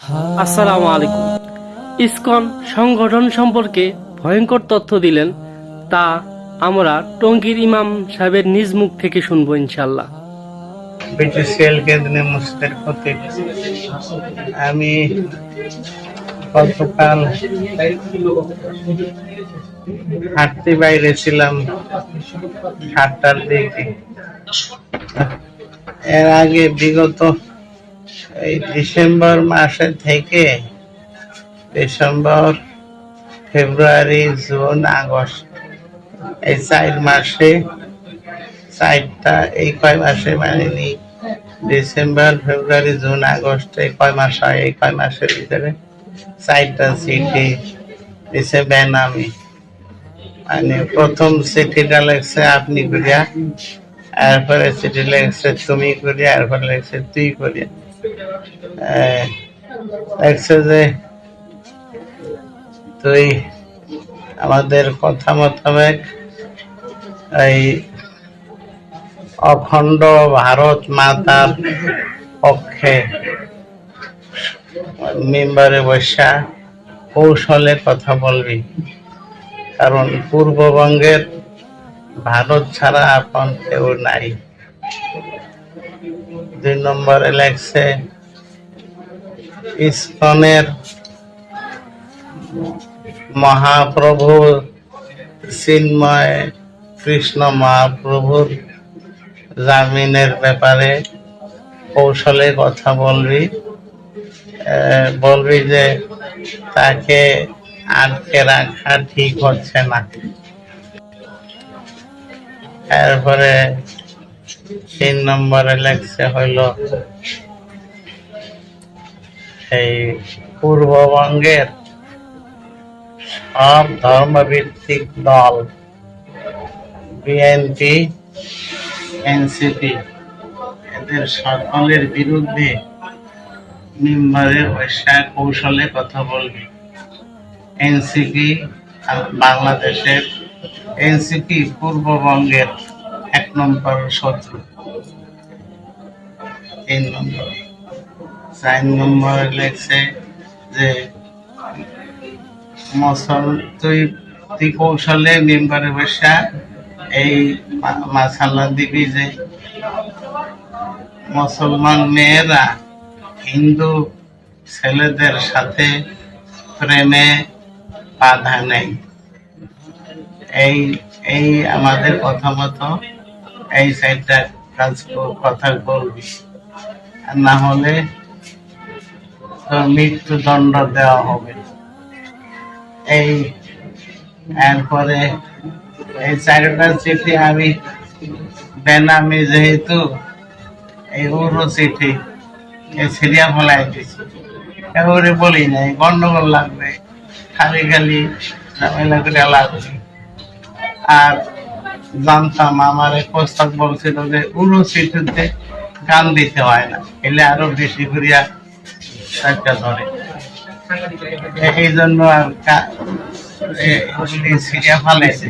আসসালামু আলাইকুম। ইসকন সংগঠন সম্পর্কে ভয়ঙ্কর তথ্য দিলেন, তা আমরা টঙ্গীর ইমাম সাহেবের নিজ মুখ থেকে শুনবো ইনশাল্লাহ। বিটিসিএল কেন্দ্রীয় মসজিদের খতিব। আমি গতকাল হাঁটতে বাইরে ছিলাম 7টার দিকে। এর আগে বিগত এই ডিসেম্বর মাসে থেকে ডিসেম্বর, ফেব্রুয়ারি, জুন, আগস্ট এই 4 মাসে এই কয় মাসে মানেনি ডিসেম্বর, ফেব্রুয়ারি, জুন, আগস্ট এই কয় মাস হয়, এই কয় মাসের ভিতরে 4টা চিঠি দিছে বেনামি। মানে প্রথম চিঠিটা লেখছে আপনি করিয়া, এরপরে চিঠি লেখছে তুমি করিয়া, এরপরে লেখছে তুই করিয়া। লেখছে যে তুই আমাদের কথা মোতাবেক এই অখণ্ড ভারত মাতার পক্ষে মেম্বারে বসা কৌশলে কথা বলবি, কারণ পূর্ববঙ্গের ভারত ছাড়া আপন কেউ নাই। 2 নম্বরে লেখছে ইসকনের মহাপ্রভু চিন্ময় কৃষ্ণ মহাপ্রভুর জামিনের ব্যাপারে কৌশলে কথা বলবি যে তাকে আটকে রাখা ঠিক হচ্ছে না। এরপরে 3 নম্বরে লেখছে হইল এই পূর্ববঙ্গের সব ধর্মভিত্তিক দল বিএনপি, এনসিপি এদের সকলের বিরুদ্ধে মেম্বারে বসা কৌশলে কথা বলবি। এনসিপি বাংলাদেশের, এনসিপি পূর্ববঙ্গের 1 নম্বর শত্রু। 3 নম্বর। 4 নম্বরে লেখছে যে তুই কৌশলে মেম্বারে বসা এই মাসালা দিবি যে মুসলমান মেয়েরা হিন্দু ছেলেদের সাথে প্রেমে বাধা নেই। এই আমাদের কথা মতো এই 4টা কথা বলবি, আর না হলে তোর মৃত্যুদণ্ড দেওয়া হবে। এরপরে এই 4টা চিঠি আমি বেনামি, যেহেতু এই উড়ো চিঠি এই সিরিয়া ফলাই দিছি, এবারে বলি নাই গন্ডগোল লাগবে, খালি ঝামেলা করে লাগবে। আর জানতাম আমার এক প্রস্তাব বলছিল যে উড়ো চিঠিতে গান দিতে হয় না, এলে আরো বেশি করিয়া একটা ধরে। এই জন্য আর সিরিয়া ফালাইছি।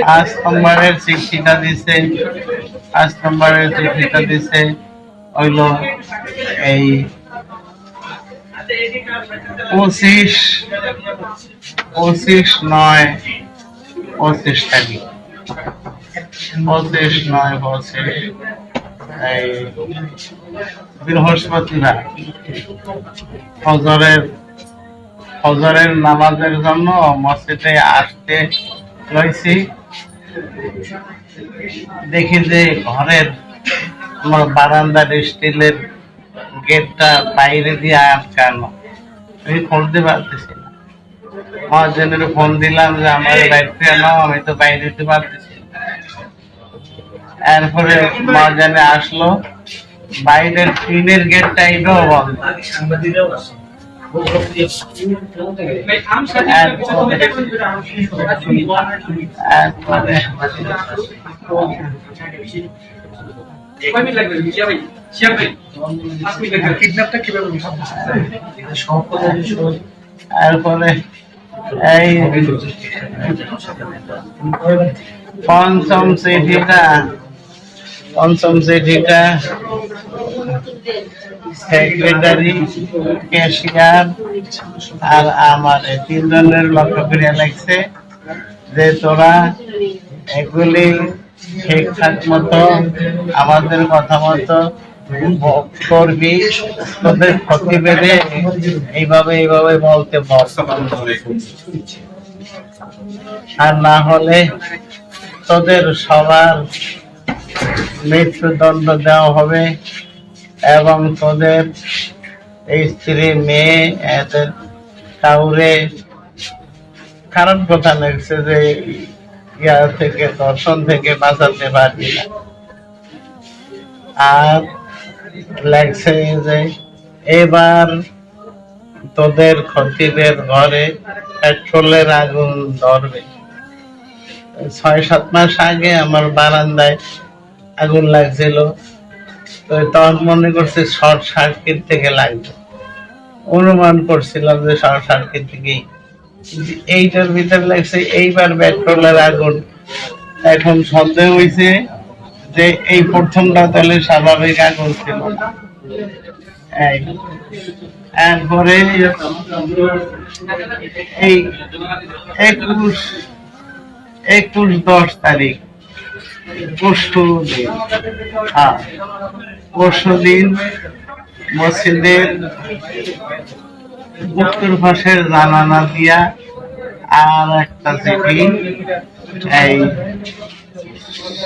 5 নম্বরের চিঠিটা দিছে হইল এই 25/9/25 তারিখ, 25/9/25 এই বৃহস্পতিবার ফজরের নামাজের জন্য মসজিদে আসতে রয়েছি। দেখি যে ঘরের আমার বারান্দার স্টিলের গেটটা বাইরে দিয়ে আটকানো, আমি খুলতে পারতেছি না। মহাজনের ফোন দিলাম যে আমার বাইরে নাও, আমি তো বাইরে দিতে পারতেছি না। এরপরে মহাজনে আসলো, বাইরের টিনের গেটটা এটাও বন্ধ। এরপরে এই পঞ্চম চিঠিটা সেক্রেটারি, ক্যাশিয়ার আর আমার এই তিনজনের লক্ষ্য করে লাগছে যে তোরা এগুলি ঠিকঠাক মতো আমাদের কথা মতো করবি, তোদের ক্ষতি বেড়ে এইভাবে এইভাবে বলতে বল, আর না হলে তোদের সবার মৃত্যুদণ্ড দেওয়া হবে এবং তোদের স্ত্রী, মেয়ে, এদের কাউরে খারাপ কথা লাগছে যে ইয়া থেকে, দর্শন থেকে বাঁচাতে পারবি না। আর লাগছে যে এবার তোদের খতিবের ঘরে পেট্রোলের আগুন ধরবে। 6-7 মাস আগে আমার বারান্দায় আগুন লাগছিল, তো তখন মনে করছে শর্ট সার্কিট থেকে লাগবে, অনুমান করছিলাম যে শর্ট সার্কিট থেকেই, এইটার ভিতরে লাগছে এইবার পেট্রোলের আগুন। এখন সন্দেহ হয়েছে যে এই প্রথমটা তাহলে স্বাভাবিক আগুন ছিল না। এরপরে এই 21-10 তারিখ পরশুদিন মসজিদের উত্তর পাশের জানালা দিয়া আর একটা চিঠি এই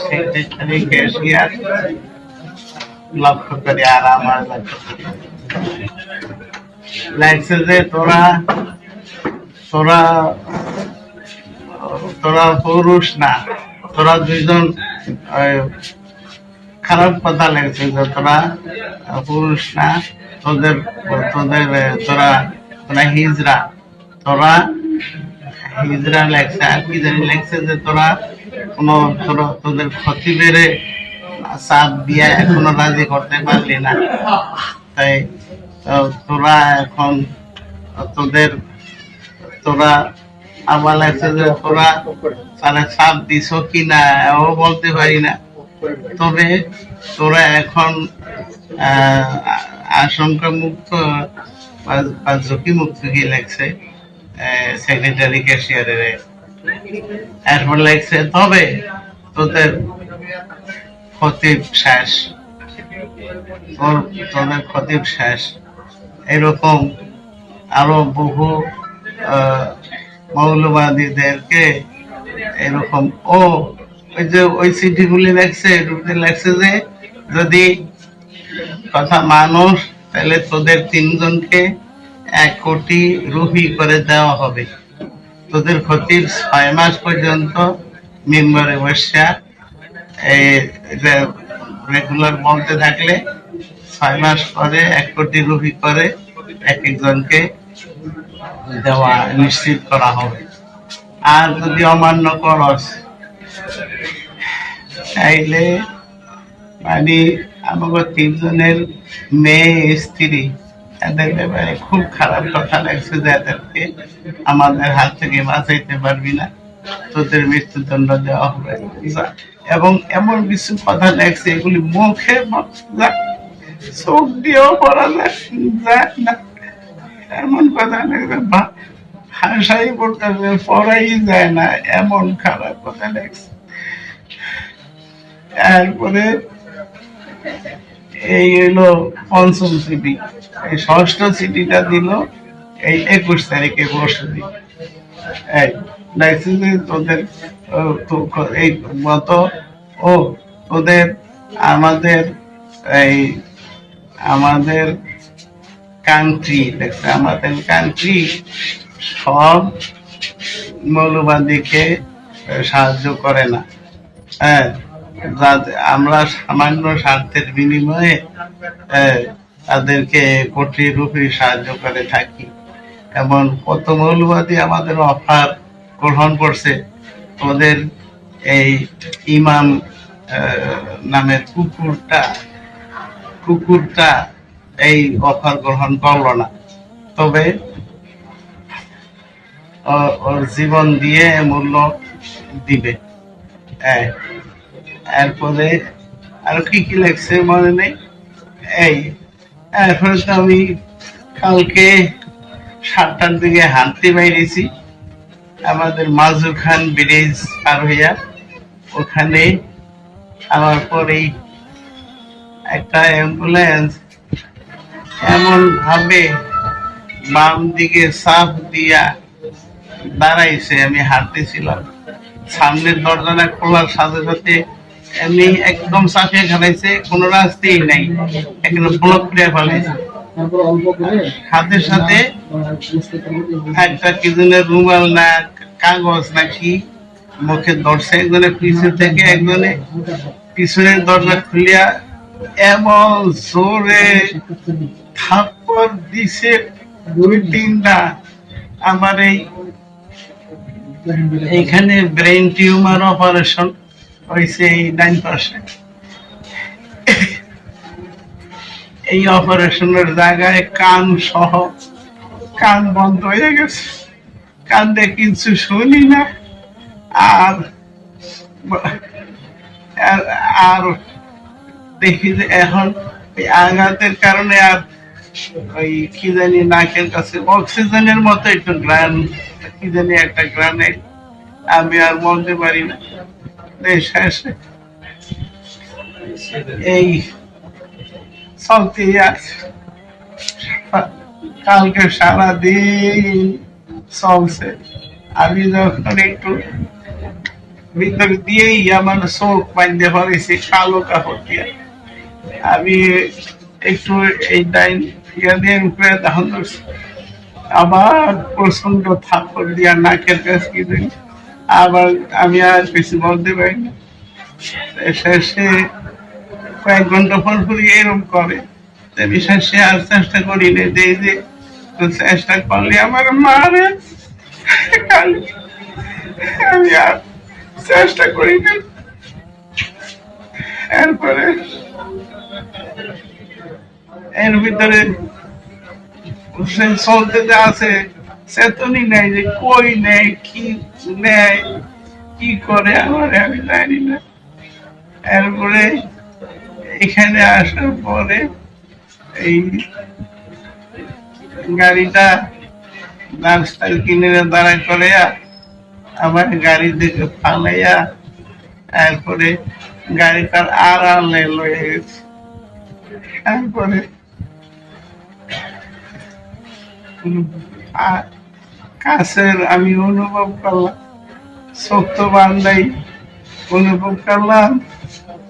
সেক্রেটারি, ক্যাশিয়ার লক্ষ্য করে আর আমার লক্ষ্য করে লাগছে যে তোরা তোরা তোরা পুরুষ না, তোরা দুইজন খারাপ কথা লাগছে যে তোরা পুরুষ না, তোদের তোদের তোরা তোরা হিজড়া, তোরা হিজড়া লাগছে। আর কি জানি লাগছে যে তোরা কোনো তোদের ক্ষতি বেড়ে চাপ দিয়ে এখনো রাজি করতে পারলি না, তাই তোরা এখন তোরা আমার লাগছে যে তোরা তারা চাপ দিছ কিনা ও বলতে পারি না, তবে তোরা এখন আশঙ্কা মুক্ত বা ঝুঁকি মুক্ত কি লাগছে সেক্রেটারি, ক্যাশিয়ারের। এরপর লাগছে তবে তোদের খতিব শেষ, তোদের খতিব শেষ। এরকম আরো বহু মৌলবাদীদেরকে এরকম ওই যে ওই চিঠিগুলি লাগছে যে যদি কথা মানুষ তাহলে তোদের 3 জনকে 1 কোটি রুপি করে দেওয়া হবে। তোদের খতিব 6 মাস পর্যন্ত মেম্বারে বসা রেগুলার বলতে থাকলে 6 মাস পরে 1 কোটি রুপি করে এক একজনকে দেওয়া নিশ্চিত করা হবে। আর যদি অমান্য করস তাইলে মানে আমাকে 3 জনের মেয়ে, স্ত্রী, এদের ব্যাপারে খুব খারাপ কথা লাগছে যে এদেরকে আমাদের হাত থেকে বাঁচাইতে পারবি না, তোদের মৃত্যুদণ্ড দেওয়া হবে। এবং এমন কিছু কথা লাগছে এগুলি মুখে চোখ দিয়েও পড়া যায় না, এমন কথা লাগছে ভাষাই পড়াই যায় না, এমন খারাপ কথা লাগছে। তারপরে এই হলো 5ম চিঠি, এই 6ষ্ঠ চিঠিটা দিল এই 21 তারিখে পরশুদিন। এই লাগছে যে তোদের এই মতো তোদের আমাদের কান্ট্রি দেখছে, আমাদের কান্ট্রি সব মৌলবাদীকে সাহায্য করে না। হ্যাঁ, আমরা সামান্য স্বার্থের বিনিময়ে তাদেরকে কোটি রুপি সাহায্য করে থাকি। এমন কত মৌলবাদী আমাদের অফার গ্রহণ করছে, ওদের এই ইমাম নামের কুকুরটা এই অফার গ্রহণ করলো না, তবে ওর জীবন দিয়ে মূল্য দিবে। এরপরে আর কি কি লাগছে মনে নেই। এরপরে তো আমি কালকে 7টার দিকে হাঁটতে বাইরেছি আমাদের মাজু খান ব্রিজ পার হইয়া, ওখানে আমার পরেই একটা অ্যাম্বুলেন্স এমন ভাবে বাম দিকে চাপ দিয়া দাঁড়াইছে। আমি হাঁটতেছিলাম, সামনের দরজাটা খোলার সাথে সাথে এমনি একদম চাপিয়ে ফেলাইছে, কোনো রাস্তাই নাই, একদম ব্লক করে ফেলাইছে। হাতের সাথে একটা কি জনের রুমাল না কাগজ নাকি মুখে ধরছে, একজনের পিছন থেকে একজনে পিছনের দরজা খুলিয়া এমন জোরে থাপ্পড় দিছে 2-3টা। আমার এইখানে ব্রেন টিউমার অপারেশন হয়েছে এই ডাইন পাশে। এই অপারেশনের জায়গায় কান সহ কান বন্ধ হয়ে গেছে, কান্দে কিছু শুনি না। আর আর দেখি যে এখন ওই আঘাতের কারণে আর ওই কি জানি নাকের কাছে অক্সিজেনের মতো একটু গ্রান, কি জানি একটা গ্রানে আমি আর বলতে পারি না। শেষে এই চলতে আছে, কালকে সারাদিন চলছে। আমি যখন একটু ভিতর দিয়েই আমার চোখ বাঁধতে পারিছি কালো কাপড় দিয়ে, আমি একটু এই ডাইন দিয়ে উপরে ধান ধরছি, আবার প্রচন্ড থাপ্পড় দিয়া নাকের কাছে কি দিই, আবার আমি আর কিছু বলতে পারি না। শেষে কয়েক ঘন্টা পর পর এরকম করে, আমি শেষে আর চেষ্টা করি না যে চেষ্টা করলে আমার মারে, আমি আর চেষ্টা করি না। এরপরে এর ভিতরে চলতে যে আছে চেতনই নেই যে কই নেই, কি নেয়, কি করে আমার আমি জানি না। এরপরে এখানে আসার পরে এই গাড়িটা রাস্তায় কিনে দাঁড়া করে আমার গাড়ি থেকে ফালাইয়া তারপরে গাড়িটার আড়ালে লয়ে গেছে। তারপরে কাছের আমি অনুভব করলাম, শক্ত বান্ধাই অনুভব করলাম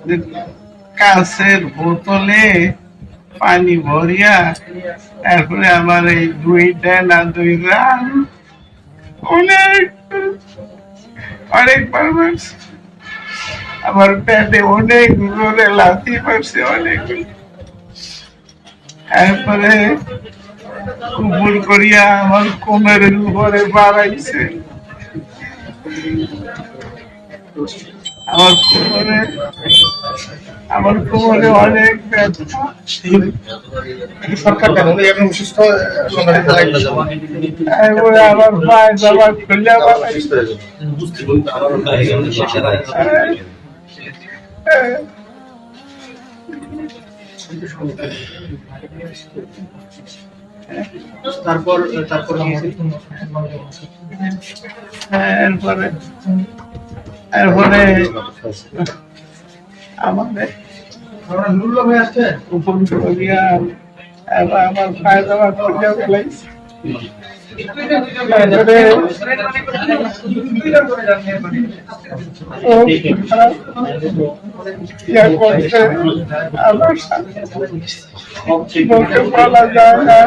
যে কাছের বোতলে পানি ভরিয়া তারপরে আমার এই 2টা না 2 রান অনেকবার মারছে, আমার পেটে অনেক জোরে লাথি মারছে অনেক। তারপরে উপর করিয়া আমার কোমরের উপরে বাড়াইছে, আমার কোমরে অনেক ব্যথা। সরকার কেন এখন সুস্থ আমার পায়ে যাবার খুলে বাড়াইছে। তারপর এরপরে আমাদের উপর করিয়া আমার পায়ে যাওয়ার খুলে ফেলাইছে। আমার বলতে বলা যায় না।